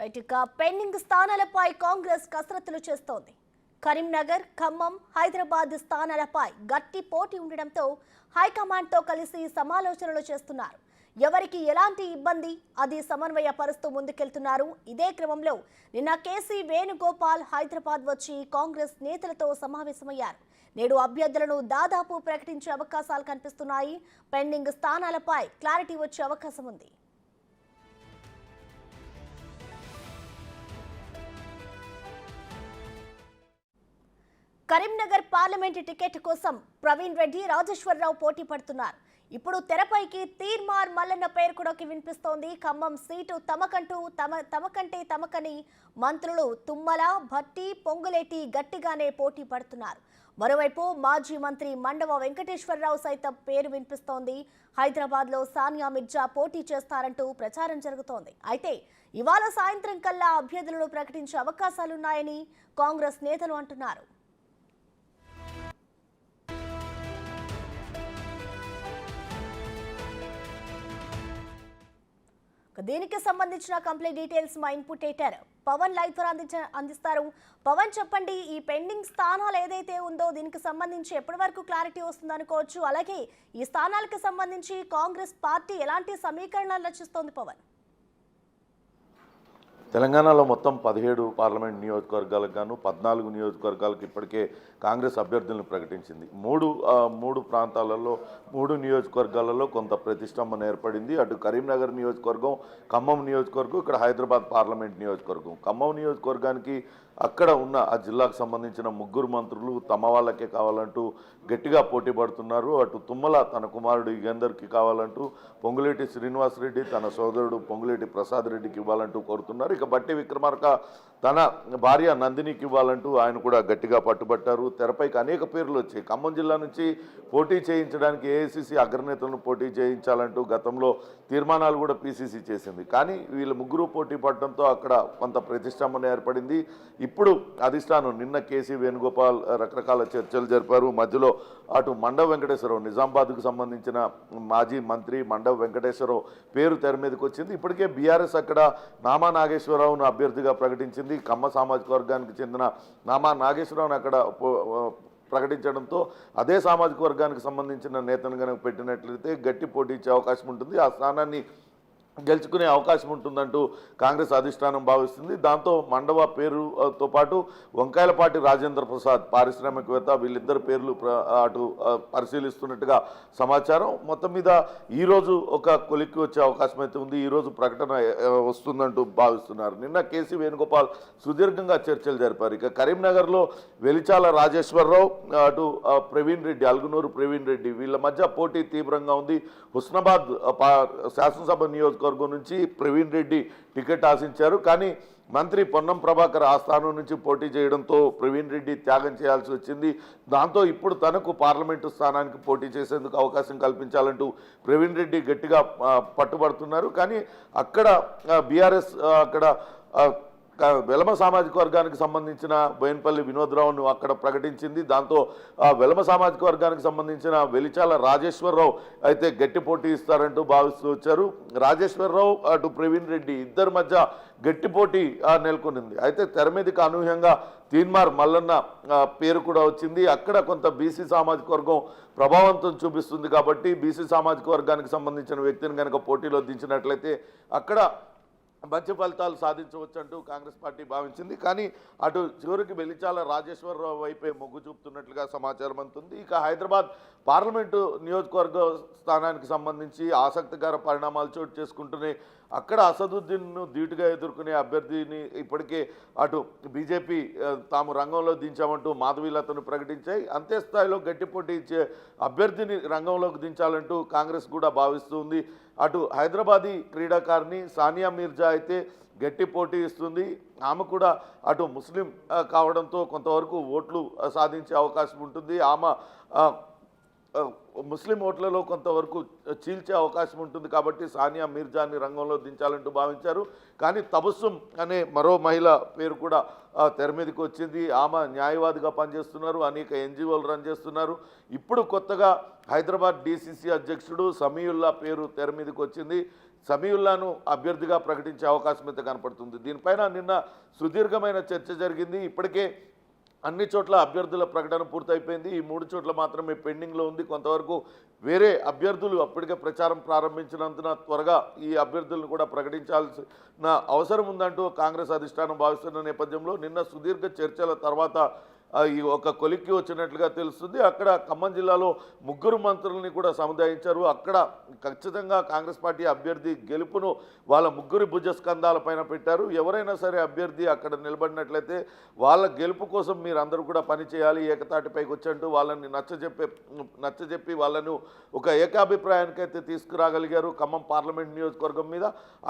ఇక పెండింగ్ స్థానాలపై కాంగ్రెస్ కసరత్తులు చేస్తోంది. కరీంనగర్, ఖమ్మం, హైదరాబాద్ స్థానాలపై గట్టి పోటీ ఉండడంతో హైకమాండ్తో కలిసి సమాలోచనలు చేస్తున్నారు. ఎవరికి ఎలాంటి ఇబ్బంది అది సమన్వయపరుస్తూ ముందుకెళ్తున్నారు. ఇదే క్రమంలో నిన్న కేసీ వేణుగోపాల్ హైదరాబాద్ వచ్చి కాంగ్రెస్ నేతలతో సమావేశమయ్యారు. నేడు అభ్యర్థులను దాదాపు ప్రకటించే అవకాశాలు కనిపిస్తున్నాయి. పెండింగ్ స్థానాలపై క్లారిటీ వచ్చే అవకాశం ఉంది. కరీంనగర్ పార్లమెంటు టికెట్ కోసం ప్రవీణ్ రెడ్డి, రాజేశ్వరరావు పోటీ పడుతున్నారు. ఇప్పుడు తెరపైకి తీర్మార్ మల్లన్న పేరు కూడా వినిపిస్తోంది. ఖమ్మం సీటు తమకని మంత్రులు తుమ్మల, భట్టి, పొంగులేటి గట్టిగానే పోటీ పడుతున్నారు. మరోవైపు మాజీ మంత్రి మండవ వెంకటేశ్వరరావు సైతం పేరు వినిపిస్తోంది. హైదరాబాద్లో సానియా మిర్జా పోటీ చేస్తారంటూ ప్రచారం జరుగుతోంది. అయితే ఇవాళ సాయంత్రం కల్లా అభ్యర్థులను ప్రకటించే అవకాశాలున్నాయని కాంగ్రెస్ నేతలు అంటున్నారు. దీనికి సంబంధించిన కంప్లీట్ డీటెయిల్స్ మా ఇన్పుట్ ఎడిటర్ పవన్ లైవ్ ద్వారా అందిస్తారు. పవన్, చెప్పండి, ఈ పెండింగ్ స్థానాలు ఏదైతే ఉందో దీనికి సంబంధించి ఎప్పటి వరకు క్లారిటీ వస్తుందనుకోవచ్చు? అలాగే ఈ స్థానాలకు సంబంధించి కాంగ్రెస్ పార్టీ ఎలాంటి సమీకరణాలు రచిస్తోంది? పవన్, తెలంగాణలో మొత్తం 17 పార్లమెంట్ నియోజకవర్గాలకు గాను 14 నియోజకవర్గాలకు ఇప్పటికే కాంగ్రెస్ అభ్యర్థులను ప్రకటించింది. మూడు ప్రాంతాలలో 3 నియోజకవర్గాలలో కొంత ప్రతిష్టంభన ఏర్పడింది. అటు కరీంనగర్ నియోజకవర్గం, ఖమ్మం నియోజకవర్గం, ఇక్కడ హైదరాబాద్ పార్లమెంట్ నియోజకవర్గం. ఖమ్మం నియోజకవర్గానికి అక్కడ ఉన్న ఆ జిల్లాకు సంబంధించిన 3 మంత్రులు తమ వాళ్ళకే కావాలంటూ గట్టిగా పోటీ పడుతున్నారు. అటు తుమ్మల తన కుమారుడు యుగేందర్కి కావాలంటూ, పొంగులేటి శ్రీనివాసరెడ్డి తన సోదరుడు పొంగులేటి ప్రసాద్ రెడ్డికి ఇవ్వాలంటూ కోరుతున్నారు. ఇక బట్టి విక్రమార్క తన భార్య నందినికి ఇవ్వాలంటూ ఆయన కూడా గట్టిగా పట్టుబట్టారు. తెరపైకి అనేక పేర్లు వచ్చాయి. ఖమ్మం జిల్లా నుంచి పోటీ చేయించడానికి ఏఐసిసి అగ్రనేతలను పోటీ చేయించాలంటూ గతంలో తీర్మానాలు కూడా పిసిసి చేసింది. కానీ వీళ్ళు 3 పోటీ పడడంతో అక్కడ కొంత ప్రతిష్టంభన ఏర్పడింది. ఇప్పుడు అధిష్టానం నిన్న కేసీ వేణుగోపాల్ రకరకాల చర్చలు జరిపారు. మధ్యలో అటు మండవ వెంకటేశ్వరరావు, నిజామాబాద్కు సంబంధించిన మాజీ మంత్రి మండవ వెంకటేశ్వరరావు పేరు తెర మీదకి వచ్చింది. ఇప్పటికే బీఆర్ఎస్ అక్కడ నామా నాగేశ్వరరావును అభ్యర్థిగా ప్రకటించింది. కమ్మ సామాజిక వర్గానికి చెందిన నామా నాగేశ్వరరావును అక్కడ ప్రకటించడంతో అదే సామాజిక వర్గానికి సంబంధించిన నేతను కనుక పెట్టినట్లయితే గట్టి పోటీ ఇచ్చే అవకాశం ఉంటుంది. ఆ స్థానాన్ని గెలుచుకునే అవకాశం ఉంటుందంటూ కాంగ్రెస్ అధిష్టానం భావిస్తుంది. దాంతో మండవ పేరుతో పాటు వంకాయలపాటి రాజేంద్ర ప్రసాద్ పారిశ్రామికవేత్త, వీళ్ళిద్దరు పేర్లు అటు పరిశీలిస్తున్నట్టుగా సమాచారం. మొత్తం మీద ఈరోజు ఒక కొలిక్కి వచ్చే అవకాశం అయితే ఉంది. ఈరోజు ప్రకటన వస్తుందంటూ భావిస్తున్నారు. నిన్న కేసీ వేణుగోపాల్ సుదీర్ఘంగా చర్చలు జరిపారు. ఇక కరీంనగర్లో వెలిచాల రాజేశ్వరరావు, అటు ప్రవీణ్ రెడ్డి, అల్గునూరు ప్రవీణ్ రెడ్డి, వీళ్ళ మధ్య పోటీ తీవ్రంగా ఉంది. హుస్నాబాద్ శాసనసభ నియోజకవర్గం నుంచి ప్రవీణ్ రెడ్డి టికెట్ ఆశించారు. కానీ మంత్రి పొన్నం ప్రభాకర్ ఆ స్థానం నుంచి పోటీ చేయడంతో ప్రవీణ్ రెడ్డి త్యాగం చేయాల్సి వచ్చింది. దాంతో ఇప్పుడు తనకు పార్లమెంటు స్థానానికి పోటీ చేసేందుకు అవకాశం కల్పించాలంటూ ప్రవీణ్ రెడ్డి గట్టిగా పట్టుబడుతున్నారు. కానీ అక్కడ బీఆర్ఎస్ అక్కడ వెలమ సామాజిక వర్గానికి సంబంధించిన బోయినపల్లి వినోద్రావును అక్కడ ప్రకటించింది. దాంతో వెలమ సామాజిక వర్గానికి సంబంధించిన వెలిచాల రాజేశ్వరరావు అయితే గట్టి పోటీ ఇస్తారంటూ భావిస్తూ వచ్చారు. రాజేశ్వరరావు అటు ప్రవీణ్ రెడ్డి ఇద్దరి మధ్య గట్టి పోటీ నెలకొనింది. అయితే తెర మీదకి అనూహ్యంగా తీన్మార్ మల్లన్న పేరు కూడా వచ్చింది. అక్కడ కొంత బీసీ సామాజిక వర్గం ప్రభావంతం చూపిస్తుంది. కాబట్టి బీసీ సామాజిక వర్గానికి సంబంధించిన వ్యక్తిని కనుక పోటీలో దించినట్లయితే అక్కడ మంచి ఫలితాలు సాధించవచ్చు అంటూ కాంగ్రెస్ పార్టీ భావించింది. కానీ అటు చివరికి వెలిచాల రాజేశ్వరరావు వైపే మొగ్గు చూపుతున్నట్లుగా సమాచారం అందుతుంది. ఇక హైదరాబాద్ పార్లమెంటు నియోజకవర్గ స్థానానికి సంబంధించి ఆసక్తికర పరిణామాలు చోటు చేసుకుంటున్నాయి. అక్కడ అసదుద్దీన్ను ధీటుగా ఎదుర్కొనే అభ్యర్థిని ఇప్పటికే అటు బీజేపీ తాము రంగంలో దించామంటూ మాధవీలతను ప్రకటించాయి. అంతే స్థాయిలో గట్టి పోటీ ఇచ్చే అభ్యర్థిని రంగంలోకి దించాలంటూ కాంగ్రెస్ కూడా భావిస్తుంది. అటు హైదరాబాదీ క్రీడాకారిణి సానియా మిర్జా అయితే గట్టి పోటీ ఇస్తుంది. ఆమె కూడా అటు ముస్లిం కావడంతో కొంతవరకు ఓట్లు సాధించే అవకాశం ఉంటుంది. ఆమె ముస్లిం ఓట్లలో కొంతవరకు చీల్చే అవకాశం ఉంటుంది. కాబట్టి సానియా మిర్జాని రంగంలో దించాలంటూ భావించారు. కానీ తబస్సుం అనే మరో మహిళ పేరు కూడా తెర మీదకి వచ్చింది. ఆమె న్యాయవాదిగా పనిచేస్తున్నారు, అనేక ఎన్జిఓలు రన్ చేస్తున్నారు. ఇప్పుడు కొత్తగా హైదరాబాద్ డిసిసి అధ్యక్షుడు సమీయుల్లా పేరు తెర మీదకి వచ్చింది. సమీవుల్లాను అభ్యర్థిగా ప్రకటించే అవకాశం అయితే కనపడుతుంది. దీనిపైన నిన్న సుదీర్ఘమైన చర్చ జరిగింది. ఇప్పటికే అన్ని చోట్ల అభ్యర్థుల ప్రకటన పూర్తయిపోయింది. ఈ 3 చోట్ల మాత్రమే పెండింగ్లో ఉంది. కొంతవరకు వేరే అభ్యర్థులు అప్పటికే ప్రచారం ప్రారంభించినందున త్వరగా ఈ అభ్యర్థులను కూడా ప్రకటించాల్సిన అవసరం ఉందంటూ కాంగ్రెస్ అధిష్టానం భావిస్తున్న నేపథ్యంలో నిన్న సుదీర్ఘ చర్చల తర్వాత ఈ ఒక కొలిక్కి వచ్చినట్లుగా తెలుస్తుంది. అక్కడ ఖమ్మం జిల్లాలో 3 మంత్రులని కూడా సముదాయించారు. అక్కడ ఖచ్చితంగా కాంగ్రెస్ పార్టీ అభ్యర్థి గెలుపును వాళ్ళ 3 భుజస్కంధాలపైన పెట్టారు. ఎవరైనా సరే అభ్యర్థి అక్కడ నిలబడినట్లయితే వాళ్ళ గెలుపు కోసం మీరందరూ కూడా పనిచేయాలి, ఏకతాటిపైకి వచ్చంటూ వాళ్ళని నచ్చజెప్పి వాళ్ళను ఒక ఏకాభిప్రాయానికైతే తీసుకురాగలిగారు ఖమ్మం పార్లమెంట్ నియోజకవర్గం మీద.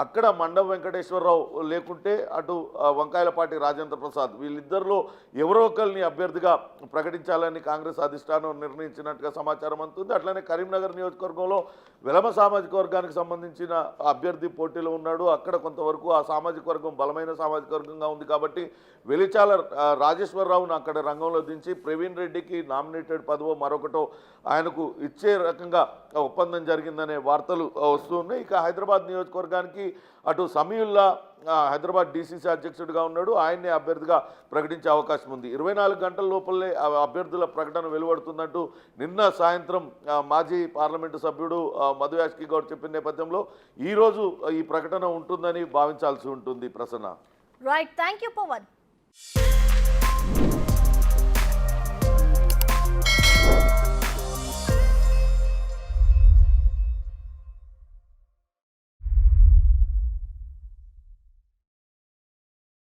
అక్కడ మండం వెంకటేశ్వరరావు లేకుంటే అటు వంకాయలపాటి రాజేంద్ర ప్రసాద్ వీళ్ళిద్దరిలో ఎవరో ఒకరిని అభ్యర్థిగా ప్రకటించాలని కాంగ్రెస్ అధిష్టానం నిర్ణయించినట్టుగా సమాచారం అందుతుంది. అట్లనే కరీంనగర్ నియోజకవర్గంలో వెలమ సామాజిక వర్గానికి సంబంధించిన అభ్యర్థి పోటీలో ఉన్నాడు. అక్కడ కొంతవరకు ఆ సామాజిక వర్గం బలమైన సామాజిక వర్గంగా ఉంది కాబట్టి వెలిచాల రాజేశ్వరరావును అక్కడ రంగంలో దించి ప్రవీణ్ రెడ్డికి నామినేటెడ్ పదవో మరొకటో ఆయనకు ఇచ్చే రకంగా ఒప్పందం జరిగిందనే వార్తలు వస్తున్నాయి. ఇక హైదరాబాద్ నియోజకవర్గానికి అటు సమీవుల్లా హైదరాబాద్ డీసీసీ అధ్యక్షుడిగా ఉన్నాడు. ఆయన్నే అభ్యర్థిగా ప్రకటించే అవకాశం ఉంది. 24 గంటల లోపలే అభ్యర్థుల ప్రకటన వెలువడుతుందంటూ నిన్న సాయంత్రం మాజీ పార్లమెంటు సభ్యుడు మధు యాష్కి గౌడ్ చెప్పిన నేపథ్యంలో ఈరోజు ఈ ప్రకటన ఉంటుందని భావించాల్సి ఉంటుంది. Prasanna. Right, thank you Pawan.